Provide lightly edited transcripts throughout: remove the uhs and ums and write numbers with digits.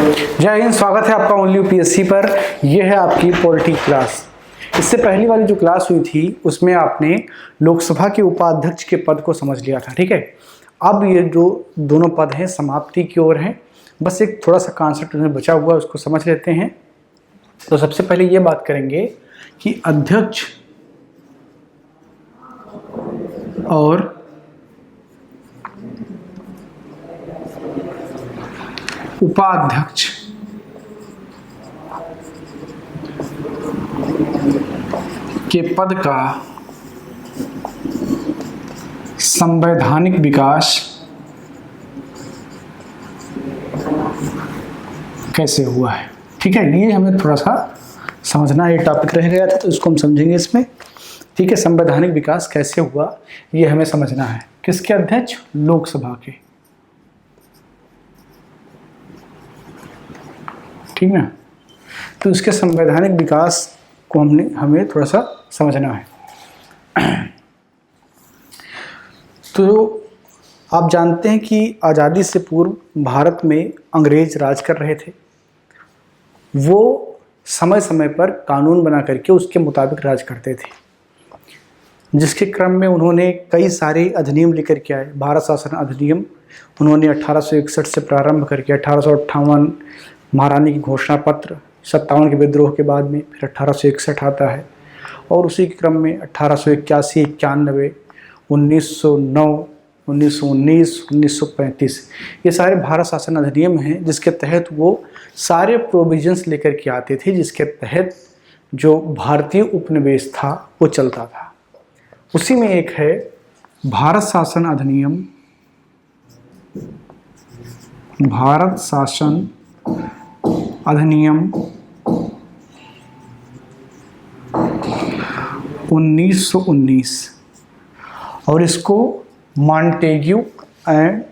जय हिंद। स्वागत है आपका ओनली यूपीएससी पर। यह है आपकी पॉलिटी क्लास। इससे पहली वाली जो क्लास हुई थी उसमें आपने लोकसभा के उपाध्यक्ष के पद को समझ लिया था, ठीक है। अब ये जो दोनों पद हैं समाप्ति की ओर हैं, बस एक थोड़ा सा कॉन्सेप्ट में बचा हुआ है, उसको समझ लेते हैं। तो सबसे पहले ये बात करेंगे कि अध्यक्ष और उपाध्यक्ष के पद का संवैधानिक विकास कैसे हुआ है, ठीक है। ये हमें थोड़ा सा समझना, ये टॉपिक रह गया था तो इसको हम समझेंगे इसमें, ठीक है। संवैधानिक विकास कैसे हुआ ये हमें समझना है। किसके अध्यक्ष? लोकसभा के, ठीक ना। तो इसके संवैधानिक विकास को हमें थोड़ा सा समझना है। तो आप जानते हैं कि आज़ादी से पूर्व भारत में अंग्रेज राज कर रहे थे। वो समय समय पर कानून बना करके उसके मुताबिक राज करते थे, जिसके क्रम में उन्होंने कई सारे अधिनियम लेकर के आए। भारत शासन अधिनियम उन्होंने 1861 से प्रारंभ करके 1858 महारानी की घोषणा पत्र, 57 के विद्रोह के बाद में फिर 1861 आता है, और उसी के क्रम में 1881, 91, 1909, 1919, 1935 ये सारे भारत शासन अधिनियम हैं, जिसके तहत वो सारे प्रोविजंस लेकर के आते थे, जिसके तहत जो भारतीय उपनिवेश था वो चलता था। उसी में एक है भारत शासन अधिनियम, भारत शासन अधिनियम 1919, और इसको मॉन्टेग्यू एंड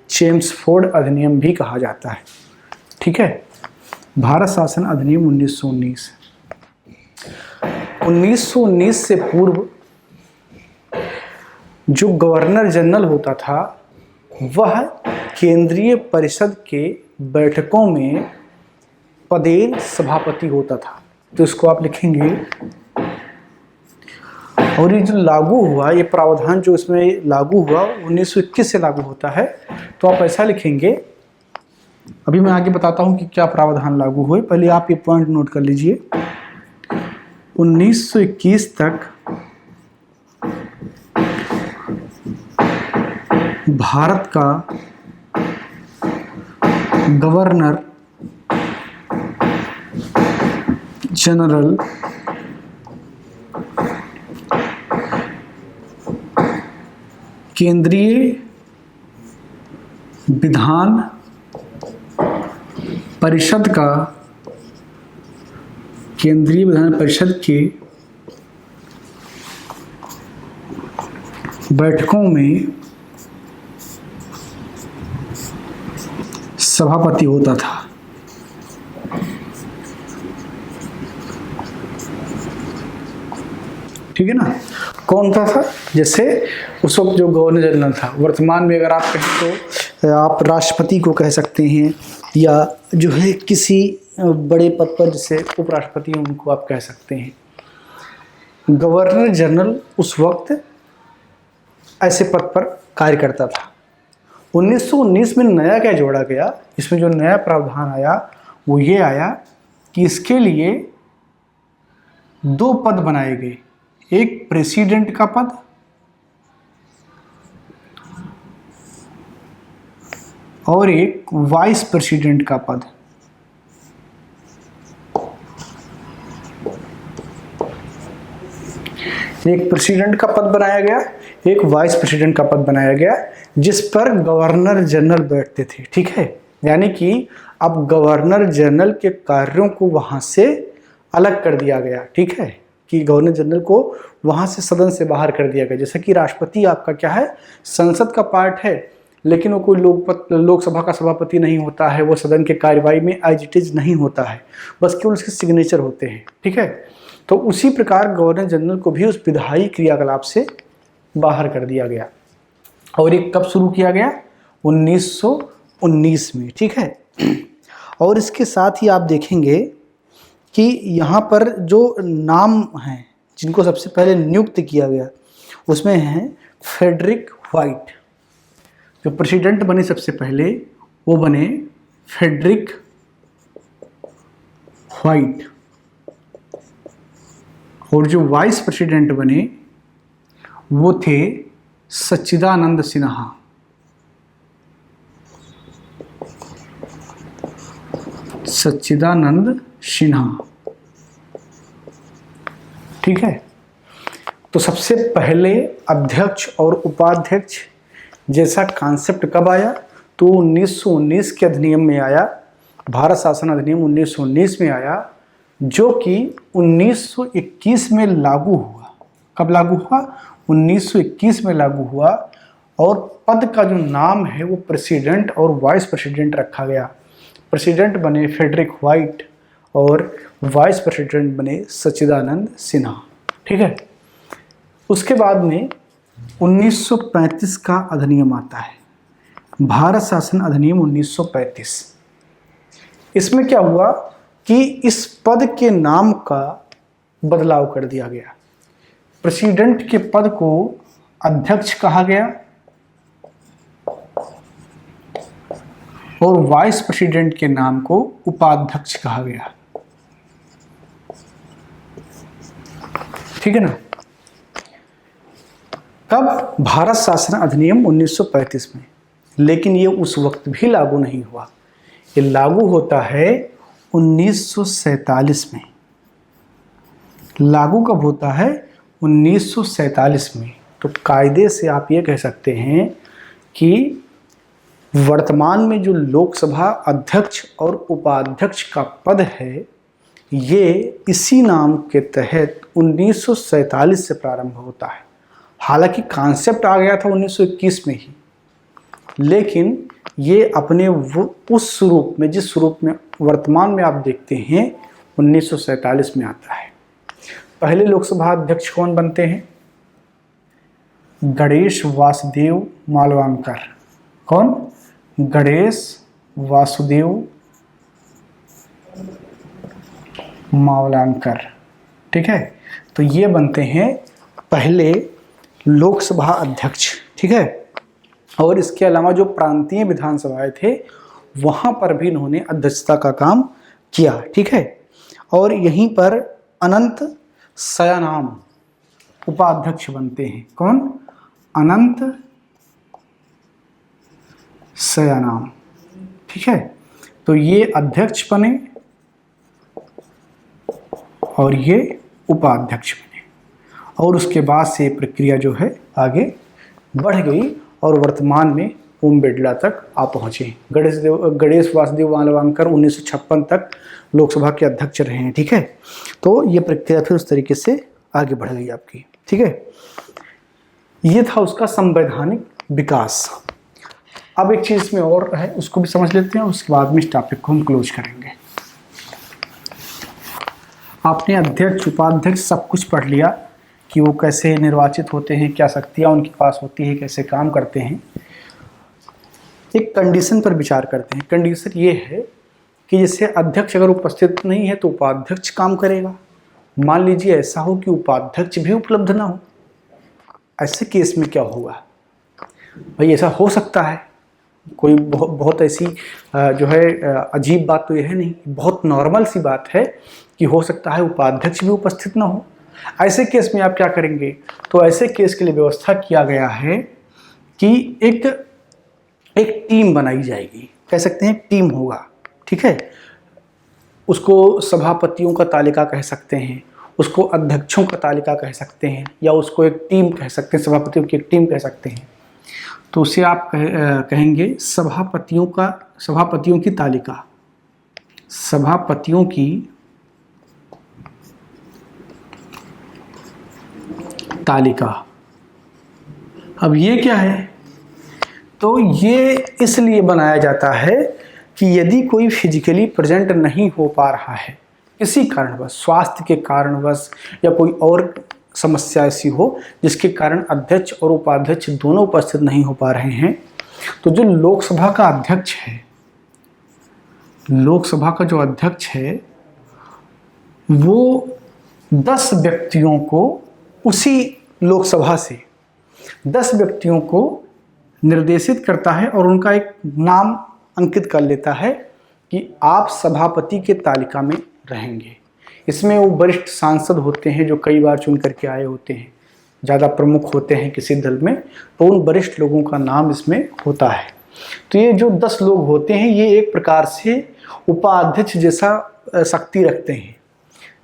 चेम्सफोर्ड अधिनियम भी कहा जाता है, ठीक है। भारत शासन अधिनियम 1919। 1919 से पूर्व जो गवर्नर जनरल होता था वह केंद्रीय परिषद के बैठकों में पदेन सभापति होता था। तो इसको आप लिखेंगे। और ये जो लागू हुआ, ये प्रावधान जो इसमें लागू हुआ 1921 से लागू होता है। तो आप ऐसा लिखेंगे, अभी मैं आगे बताता हूँ कि क्या प्रावधान लागू हुए, पहले आप ये पॉइंट नोट कर लीजिए। 1921 तक भारत का गवर्नर जनरल केंद्रीय विधान परिषद का, केंद्रीय विधान परिषद के बैठकों में सभापति होता था। ठीक है ना। कौन था? जैसे उस वक्त जो गवर्नर जनरल था, वर्तमान में अगर आप कहें तो आप राष्ट्रपति को कह सकते हैं, या जो है किसी बड़े पद पर जैसे उपराष्ट्रपति हैं उनको आप कह सकते हैं। गवर्नर जनरल उस वक्त ऐसे पद पर कार्य करता था। 1919 में नया क्या जोड़ा गया, इसमें जो नया प्रावधान आया वो ये आया कि इसके लिए 2 पद बनाए गए, एक प्रेसिडेंट का पद और एक वाइस प्रेसिडेंट का पद। एक प्रेसिडेंट का पद बनाया गया, एक वाइस प्रेसिडेंट का पद बनाया गया, जिस पर गवर्नर जनरल बैठते थे, ठीक है। यानी कि अब गवर्नर जनरल के कार्यों को वहां से अलग कर दिया गया, ठीक है, कि गवर्नर जनरल को वहां से सदन से बाहर कर दिया गया। जैसे कि राष्ट्रपति आपका क्या है, संसद का पार्ट है, लेकिन वो कोई लोकसभा का सभापति नहीं होता है, वो सदन के कार्यवाही में एज इट इज नहीं होता है, बस केवल उसके सिग्नेचर होते हैं, ठीक है। तो उसी प्रकार गवर्नर जनरल को भी उस विधायी क्रियाकलाप से बाहर कर दिया गया। और ये कब शुरू किया गया? 1919 में, ठीक है। और इसके साथ ही आप देखेंगे कि यहाँ पर जो नाम हैं जिनको सबसे पहले नियुक्त किया गया उसमें हैं फ्रेडरिक व्हाइट। जो प्रेसिडेंट बने सबसे पहले वो बने फ्रेडरिक व्हाइट, और जो वाइस प्रेसिडेंट बने वो थे सच्चिदानंद सिन्हा। सच्चिदानंद सिन्हा, ठीक है। तो सबसे पहले अध्यक्ष और उपाध्यक्ष जैसा कॉन्सेप्ट कब आया? तो 1919 के अधिनियम में आया, भारत शासन अधिनियम 1919 में आया, जो कि 1921 में लागू हुआ। कब लागू हुआ? 1921 में लागू हुआ। और पद का जो नाम है वो प्रेसिडेंट और वाइस प्रेसिडेंट रखा गया। प्रेसिडेंट बने फ्रेडरिक व्हाइट और वाइस प्रेसिडेंट बने सच्चिदानंद सिन्हा, ठीक है। उसके बाद में 1935 का अधिनियम आता है, भारत शासन अधिनियम 1935। इसमें क्या हुआ कि इस पद के नाम का बदलाव कर दिया गया। प्रेसिडेंट के पद को अध्यक्ष कहा गया और वाइस प्रेसिडेंट के नाम को उपाध्यक्ष कहा गया, ठीक है ना। कब? भारत शासन अधिनियम 1935 में। लेकिन ये उस वक्त भी लागू नहीं हुआ, ये लागू होता है 1947 में। लागू कब होता है? 1947 में। तो कायदे से आप ये कह सकते हैं कि वर्तमान में जो लोकसभा अध्यक्ष और उपाध्यक्ष का पद है ये इसी नाम के तहत 1947 से प्रारंभ होता है। हालांकि कॉन्सेप्ट आ गया था 1921 में ही, लेकिन ये अपने उस स्वरूप में, जिस स्वरूप में वर्तमान में आप देखते हैं, 1947 में आता है। पहले लोकसभा अध्यक्ष कौन बनते हैं? गणेश वासुदेव मालवांकर। कौन? गणेश वासुदेव मावलांकर, ठीक है। तो ये बनते हैं पहले लोकसभा अध्यक्ष, ठीक है। और इसके अलावा जो प्रांतीय विधानसभाएं थे वहाँ पर भी इन्होंने अध्यक्षता का काम किया, ठीक है। और यहीं पर अनंत सयानाम उपाध्यक्ष बनते हैं। कौन? अनंत सयानाम, ठीक है। तो ये अध्यक्ष बने और ये उपाध्यक्ष बने, और उसके बाद से प्रक्रिया जो है आगे बढ़ गई और वर्तमान में ओम बिड़ला तक आ पहुँचे। गणेश वासुदेव मालवांकर 1956 तक लोकसभा के अध्यक्ष रहे हैं, ठीक है। तो ये प्रक्रिया फिर उस तरीके से आगे बढ़ गई आपकी, ठीक है। ये था उसका संवैधानिक विकास। अब एक चीज़ में और है, उसको भी समझ लेते हैं, उसके बाद में इस टॉपिक को हम क्लोज करेंगे। आपने अध्यक्ष उपाध्यक्ष सब कुछ पढ़ लिया कि वो कैसे निर्वाचित होते हैं, क्या शक्तियाँ उनके पास होती है, कैसे काम करते हैं। एक कंडीशन पर विचार करते हैं। कंडीशन ये है कि जैसे अध्यक्ष अगर उपस्थित नहीं है तो उपाध्यक्ष काम करेगा। मान लीजिए ऐसा हो कि उपाध्यक्ष भी उपलब्ध ना हो, ऐसे केस में क्या होगा? भाई ऐसा हो सकता है, कोई बहुत ऐसी जो है अजीब बात तो यह है नहीं, बहुत नॉर्मल सी बात है कि हो सकता है उपाध्यक्ष भी उपस्थित ना हो। ऐसे केस में आप क्या करेंगे? तो ऐसे केस के लिए व्यवस्था किया गया है कि एक टीम बनाई जाएगी, कह सकते हैं टीम होगा, ठीक है। उसको सभापतियों का तालिका कह सकते हैं, उसको अध्यक्षों का तालिका कह सकते हैं, या उसको एक टीम कह सकते हैं, सभापतियों की एक टीम कह सकते हैं। तो उसे आप कहेंगे सभापतियों की तालिका, सभापतियों की तालिका। अब ये क्या है? तो ये इसलिए बनाया जाता है कि यदि कोई फिजिकली प्रेजेंट नहीं हो पा रहा है, किसी कारणवश, स्वास्थ्य के कारणवश या कोई और समस्या ऐसी हो जिसके कारण अध्यक्ष और उपाध्यक्ष दोनों उपस्थित नहीं हो पा रहे हैं, तो जो लोकसभा का अध्यक्ष है, लोकसभा का जो अध्यक्ष है वो 10 व्यक्तियों को, उसी लोकसभा से 10 व्यक्तियों को निर्देशित करता है और उनका एक नाम अंकित कर लेता है कि आप सभापति के तालिका में रहेंगे। इसमें वो वरिष्ठ सांसद होते हैं जो कई बार चुन करके आए होते हैं, ज़्यादा प्रमुख होते हैं किसी दल में, तो उन वरिष्ठ लोगों का नाम इसमें होता है। तो ये जो 10 लोग होते हैं ये एक प्रकार से उपाध्यक्ष जैसा शक्ति रखते हैं।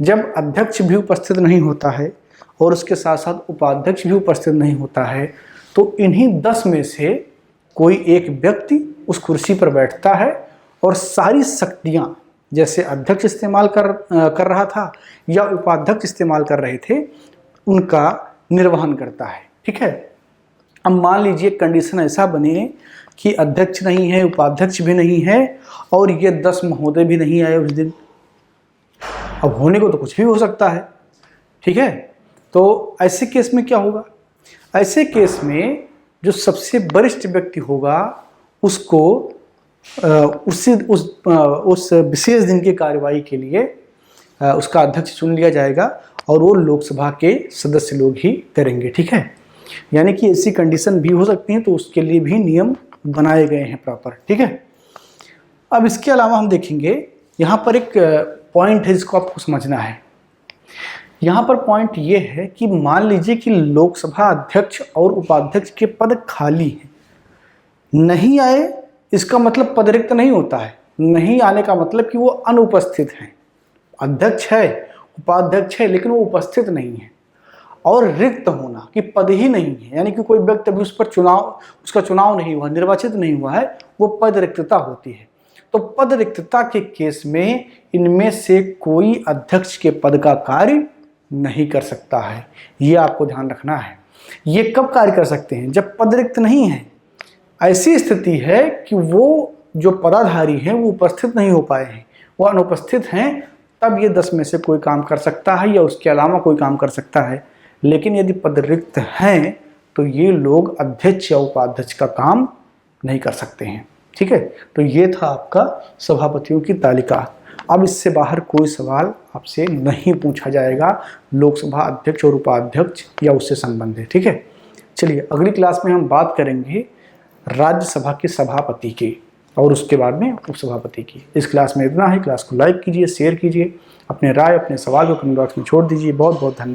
जब अध्यक्ष भी उपस्थित नहीं होता है और उसके साथ साथ उपाध्यक्ष भी उपस्थित नहीं होता है तो इन्हीं 10 में से कोई एक व्यक्ति उस कुर्सी पर बैठता है और सारी शक्तियां, जैसे अध्यक्ष इस्तेमाल कर रहा था या उपाध्यक्ष इस्तेमाल कर रहे थे, उनका निर्वहन करता है। ठीक है। अब मान लीजिए कंडीशन ऐसा बने कि अध्यक्ष नहीं है, उपाध्यक्ष भी नहीं है और ये 10 महोदय भी नहीं आए उस दिन। अब होने को तो कुछ भी हो सकता है। ठीक है। तो ऐसे केस में क्या होगा? ऐसे केस में जो सबसे वरिष्ठ व्यक्ति होगा उसको उस विशेष दिन की कार्यवाही के लिए उसका अध्यक्ष चुन लिया जाएगा और वो लोकसभा के सदस्य लोग ही करेंगे। ठीक है। यानी कि ऐसी कंडीशन भी हो सकती है, तो उसके लिए भी नियम बनाए गए हैं प्रॉपर। ठीक है। अब इसके अलावा हम देखेंगे यहाँ पर एक पॉइंट है जिसको आपको समझना है। यहाँ पर पॉइंट ये है कि मान लीजिए कि लोकसभा अध्यक्ष और उपाध्यक्ष के पद खाली हैं, नहीं आए, इसका मतलब पद रिक्त नहीं होता है। नहीं आने का मतलब कि वो अनुपस्थित हैं। अध्यक्ष है, उपाध्यक्ष है, लेकिन वो उपस्थित नहीं है। और रिक्त होना कि पद ही नहीं है, यानी कि कोई व्यक्ति अभी उस पर उसका चुनाव नहीं हुआ, निर्वाचित नहीं हुआ है, वो पद रिक्तता होती है। तो पद रिक्तता के केस में इनमें से कोई अध्यक्ष के पद का कार्य नहीं कर सकता है। ये आपको ध्यान रखना है। ये कब कार्य कर सकते हैं? जब पद रिक्त नहीं है। ऐसी स्थिति है कि वो जो पदाधारी हैं वो उपस्थित नहीं हो पाए हैं, वो अनुपस्थित हैं, तब ये 10 में से कोई काम कर सकता है या उसके अलावा कोई काम कर सकता है। लेकिन यदि पद रिक्त हैं तो ये लोग अध्यक्ष या उपाध्यक्ष का काम नहीं कर सकते हैं। ठीक है। तो ये था आपका सभापतियों की तालिका। अब इससे बाहर कोई सवाल आपसे नहीं पूछा जाएगा लोकसभा अध्यक्ष और उपाध्यक्ष या उससे संबंधित। ठीक है। चलिए अगली क्लास में हम बात करेंगे राज्यसभा के सभापति की और उसके बाद में उपसभापति की। इस क्लास में इतना है। क्लास को लाइक कीजिए, शेयर कीजिए, अपने राय, अपने सवाल को कमेंट बॉक्स में छोड़ दीजिए। बहुत बहुत धन्यवाद।